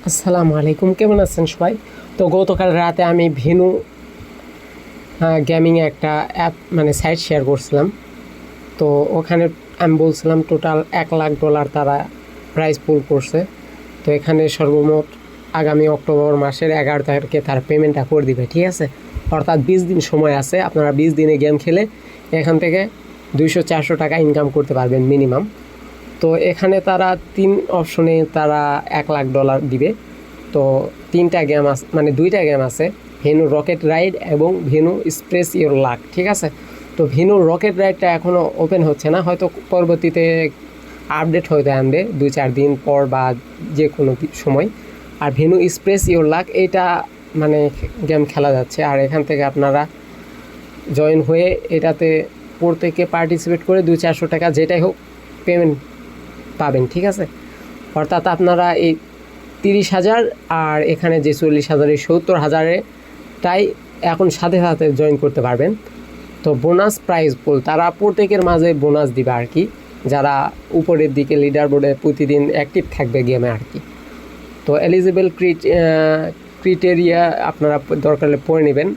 আসসালামু আলাইকুম, কেমন আছেন সবাই? তো গতকাল রাতে আমি ভেনু গেমিংয়ে একটা অ্যাপ মানে সাইট শেয়ার করছিলাম। তো ওখানে আমি বলছিলাম টোটাল $1,00,000 তারা প্রাইস পুল করছে। তো এখানে সর্বমোট আগামী অক্টোবর মাসের 11 তারিখে তারা পেমেন্টটা করে দিবে, ঠিক আছে? অর্থাৎ 20 দিন সময় আছে। আপনারা 20 দিনে গেম খেলে এখান থেকে 200-400 টাকা ইনকাম করতে পারবেন মিনিমাম। তো এখানে তারা 3 অপশনে তারা $1,00,000 দিবে। তো 3টা গেম আছে, মানে 2টা গেম আছে, ভেনু রকেট রাইড এবং ভেনু স্প্রেস ইওর লাক, ঠিক আছে? তো ভেনু রকেট রাইডটা এখনও ওপেন হচ্ছে না, হয়তো পরবর্তীতে আপডেট হতে আনবে 2-4 দিন পর বা যে কোনো সময়। আর ভেনু স্প্রেস ইওর লাক এটা মানে গেম খেলা যাচ্ছে। আর এখান থেকে আপনারা জয়েন হয়ে এটাতে প্রত্যেকে পার্টিসিপেট করে 200-400 টাকা যেটাই হোক পেমেন্ট পাবেন, ঠিক আছে? অর্থাৎ আপনারা এই 30,000 আর এখানে যে 40,000 এই 70,000টাই এখন সাথে সাথে জয়েন করতে পারবেন। তো বোনাস প্রাইজ পুল তারা প্রত্যেকের মাঝে বোনাস দিবে আর কি, যারা উপরের দিকে লিডার বোর্ডে প্রতিদিন অ্যাক্টিভ থাকবে গেমে আর কি। তো এলিজিবল ক্রিটেরিয়া আপনারা দরকার হলে পড়ে নেবেন।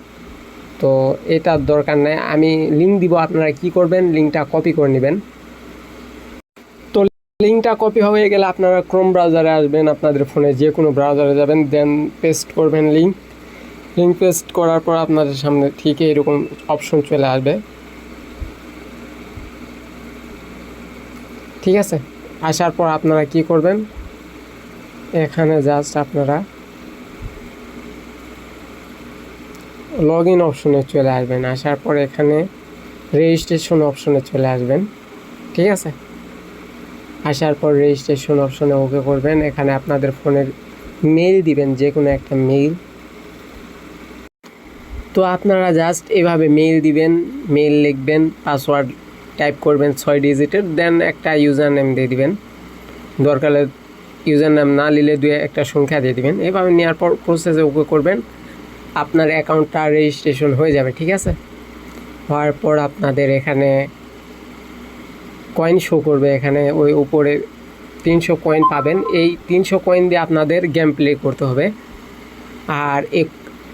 তো এটার দরকার নেই, আমি লিঙ্ক দিব, আপনারা কি করবেন লিঙ্কটা কপি করে নেবেন। তো লিঙ্কটা কপি হয়ে গেলে আপনারা ক্রোম ব্রাউজারে আসবেন, আপনাদের ফোনে যে কোনো ব্রাউজারে যাবেন, দেন পেস্ট করবেন লিঙ্ক পেস্ট করার পর আপনাদের সামনে ঠিক এরকম অপশন চলে আসবে, ঠিক আছে? আসার পর আপনারা কি করবেন, এখানে জাস্ট আপনারা লগ ইন অপশনে চলে আসবেন। আসার পর এখানে রেজিস্ট্রেশন অপশনে চলে আসবেন, ঠিক আছে? আসার পর রেজিস্ট্রেশন অপশনে ওকে করবেন। এখানে আপনাদের ফোনের মেইল দিবেন, যে কোনো একটা মেইল। তো আপনারা জাস্ট এভাবে মেইল দিবেন, মেইল লিখবেন, পাসওয়ার্ড টাইপ করবেন 6 ডিজিটের, দেন একটা ইউজার নেম দিয়ে দিবেন। দরকারে ইউজার নেম না নিলে একটা সংখ্যা দিয়ে দিবেন। এভাবে নেওয়ার পর প্রসেসে ওকে করবেন, আপনার অ্যাকাউন্টটা রেজিস্ট্রেশন হয়ে যাবে, ঠিক আছে? হওয়ার পর আপনাদের এখানে কয়েন শো করবে, এখানে ওই উপরে 300 কয়েন পাবেন। এই 300 কয়েন দিয়ে আপনাদের গেম প্লে করতে হবে। আর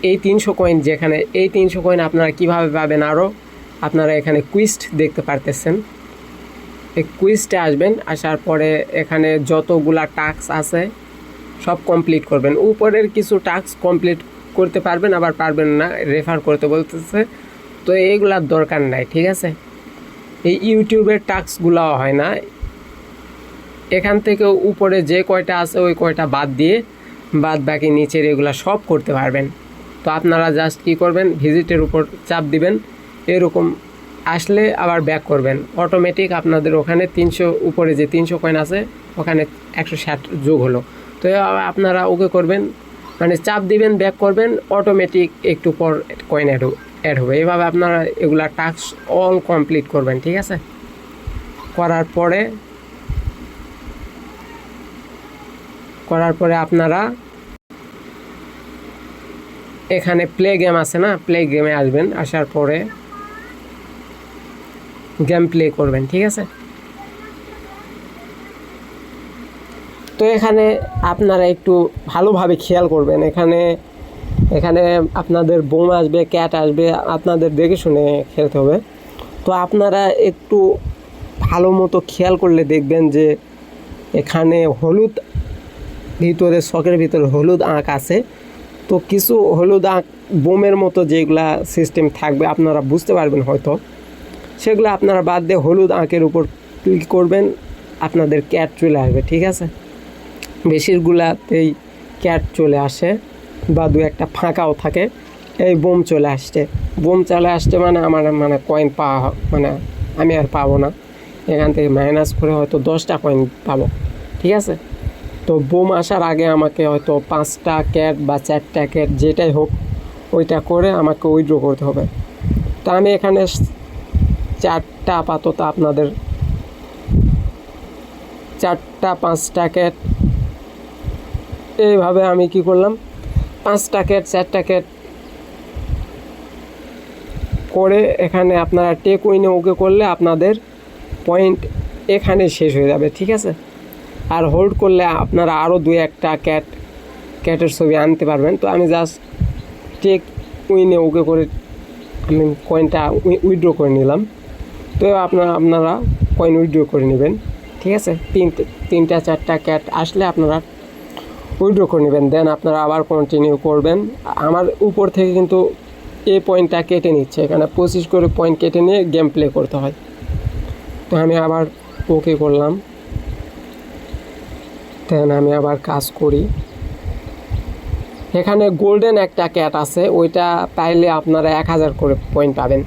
এই 300 কয়েন যেখানে, এই 300 কয়েন আপনারা কীভাবে পাবেন, আরও আপনারা এখানে কুইস্ট দেখতে পারতেছেন, এই কুইজটা আসবেন। আসার পরে এখানে যতগুলা টাস্ক আছে সব কমপ্লিট করবেন। উপরের কিছু টাস্ক কমপ্লিট করতে পারবেন, আবার পারবেন না, রেফার করতে বলতেছে। তো এইগুলার দরকার নাই, ঠিক আছে? এই ইউটিউবের টাস্কগুলোও হয় না, এখান থেকে উপরে যে কয়টা আছে ওই কয়টা বাদ দিয়ে বাদ বাকি নিচের এগুলা সব করতে পারবেন। তো আপনারা জাস্ট কী করবেন, ভিজিটের উপর চাপ দিবেন, এরকম আসলে আবার ব্যাক করবেন। অটোমেটিক আপনাদের ওখানে 300 উপরে যে 300 কয়েন আছে ওখানে 160 যোগ হলো। তো আপনারা ওকে করবেন, মানে চাপ দিবেন, ব্যাক করবেন, অটোমেটিক একটু পর কয়েন অ্যাড হবে। এভাবে আপনারা এগুলা টাস্ক অল কমপ্লিট করবেন, ঠিক আছে? করার পরে আপনারা এখানে প্লে গেম আছে না, প্লে গেমে আসবেন। আসার পরে গেম প্লে করবেন, ঠিক আছে? তো এখানে আপনারা একটু ভালোভাবে খেয়াল করবেন, এখানে আপনাদের বোম আসবে, ক্যাট আসবে, আপনাদের দেখে শুনে খেলতে হবে। তো আপনারা একটু ভালো মতো খেয়াল করলে দেখবেন যে এখানে হলুদ ভিতরে, শখের ভিতরে হলুদ আঁক আছে। তো কিছু হলুদ আঁক বোমের মতো যেগুলা সিস্টেম থাকবে আপনারা বুঝতে পারবেন হয়তো, সেগুলো আপনারা বাদ দিয়ে হলুদ আঁকের উপর ক্লিক করবেন, আপনাদের ক্যাট চলে আসবে, ঠিক আছে? বেশিরগুলাতেই ক্যাট চলে আসে বা দু একটা ফাঁকাও থাকে। এই বোম চলে আসছে মানে আমার মানে কয়েন পাওয়া, মানে আমি আর পাবো না, এখান থেকে মাইনাস করে হয়তো 10টা কয়েন পাবো, ঠিক আছে? তো বোম আসার আগে আমাকে হয়তো 5টা ক্যাট বা 4টা ক্যাট যেটাই হোক ওইটা করে আমাকে উইথড্র করতে হবে। তো আমি এখানে 4টা আপাতত আপনাদের 4টা 5টা ক্যাট, এইভাবে আমি কি করলাম, 5টা ক্যাট 4টা ক্যাট করে এখানে আপনারা টেক উইনে ওকে করলে আপনাদের পয়েন্ট এখানে শেষ হয়ে যাবে, ঠিক আছে? আর হোল্ড করলে আপনারা আরও 2-1টা ক্যাট ক্যাটের ছবি আনতে পারবেন। তো আমি জাস্ট টেক উইনে ওকে করে আমি কয়েনটা উইথড্র করে নিলাম। তো আপনারা কয়েন উইথড্র করে নেবেন, ঠিক আছে। তিনটা চারটা ক্যাট আসলে আপনারা উইথড্র করে নেবেন, দেন আপনারা আবার কন্টিনিউ করবেন। আমার উপর থেকে কিন্তু এই পয়েন্টটা কেটে নিচ্ছে, এখানে 25 করে পয়েন্ট কেটে নিয়ে গেম প্লে করতে হয়। তো আমি আবার ওকে করলাম, দেন আমি আবার কাজ করি। এখানে গোল্ডেন একটা ক্যাট আছে, ওইটা পাইলে আপনারা 1000 করে পয়েন্ট পাবেন।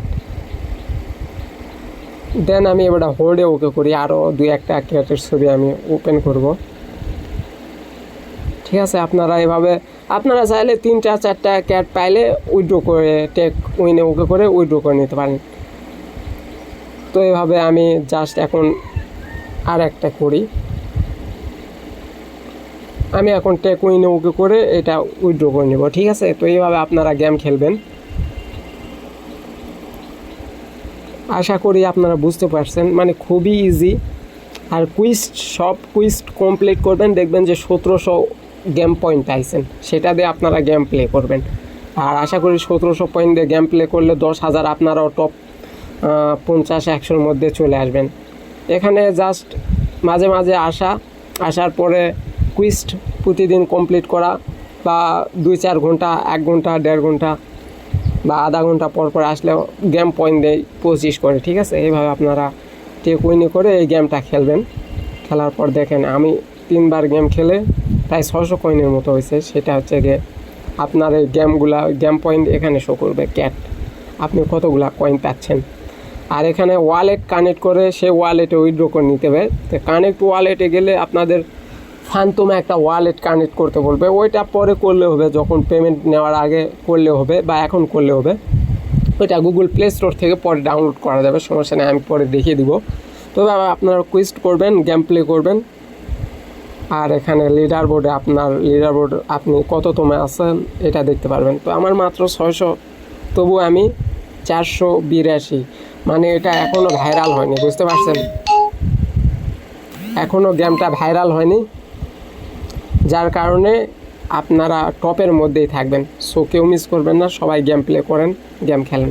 দেন আমি এবার হোল্ডে ওকে করি, আরও 2-1টা ক্যাটের ছবি আমি ওপেন করব, ঠিক আছে। আপনারা এভাবে আপনারা চাইলে 3-4টা ক্যাট পাইলে উইথড্র করে টেক উইনে ওকে করে উইথড্র করে নিতে পারেন। তো এভাবে আমি জাস্ট এখন আর একটা করি, আমি এখন টেক উইনে ওকে করে এটা উইথড্র করে নেব, ঠিক আছে। তো এইভাবে আপনারা গেম খেলবেন। আশা করি আপনারা বুঝতে পারছেন, মানে খুবই ইজি। আর সব কুইজ কমপ্লিট করবেন, দেখবেন যে 1700 গেম পয়েন্ট পাইছেন, সেটা দিয়ে আপনারা গেম প্লে করবেন। আর আশা করি 1700 পয়েন্ট দিয়ে গেম প্লে করলে 10,000 আপনারাও টপ 50-100-র মধ্যে চলে আসবেন। এখানে জাস্ট মাঝে মাঝে আসার পরে কুইজ প্রতিদিন কমপ্লিট করা, বা 2-4 ঘন্টা, 1 ঘন্টা, 1.5 ঘন্টা বা আধা ঘন্টা পর পর আসলেও গেম পয়েন্ট দেয় 25 করে, ঠিক আছে। এইভাবে আপনারা টেক উইনে করে এই গেমটা খেলবেন। খেলার পর দেখেন আমি 3বার গেম খেলে প্রায় 600 কয়েনের মতো হয়েছে। সেটা হচ্ছে গিয়ে আপনার এই গেম পয়েন্ট এখানে শো করবে, ক্যাট আপনি কতগুলা কয়েন পাচ্ছেন। আর এখানে ওয়ালেট কানেক্ট করে সে ওয়ালেটে উইথড্র করে নিতে হবে। তো কানেক্ট ওয়ালেটে গেলে আপনাদের ফান্তুমে একটা ওয়ালেট কানেক্ট করতে বলবে, ওইটা পরে করলে হবে, যখন পেমেন্ট নেওয়ার আগে করলে হবে বা এখন করলে হবে। ওইটা গুগল প্লে স্টোর থেকে পরে ডাউনলোড করা যাবে, সমস্যা নেই, আমি পরে দেখিয়ে দিব। তবে আপনারা কুইজ করবেন, গেম প্লে করবেন। আর এখানে লিডার বোর্ডে আপনি কততমে আছেন এটা দেখতে পারবেন। তো আমার মাত্র 600, তবু আমি 482, মানে এটা এখনও ভাইরাল হয়নি, বুঝতে পারছেন। এখনও গেমটা ভাইরাল হয়নি, যার কারণে আপনারা টপের মধ্যেই থাকবেন। সো কেউ মিস করবেন না, সবাই গেম প্লে করেন, গেম খেলেন।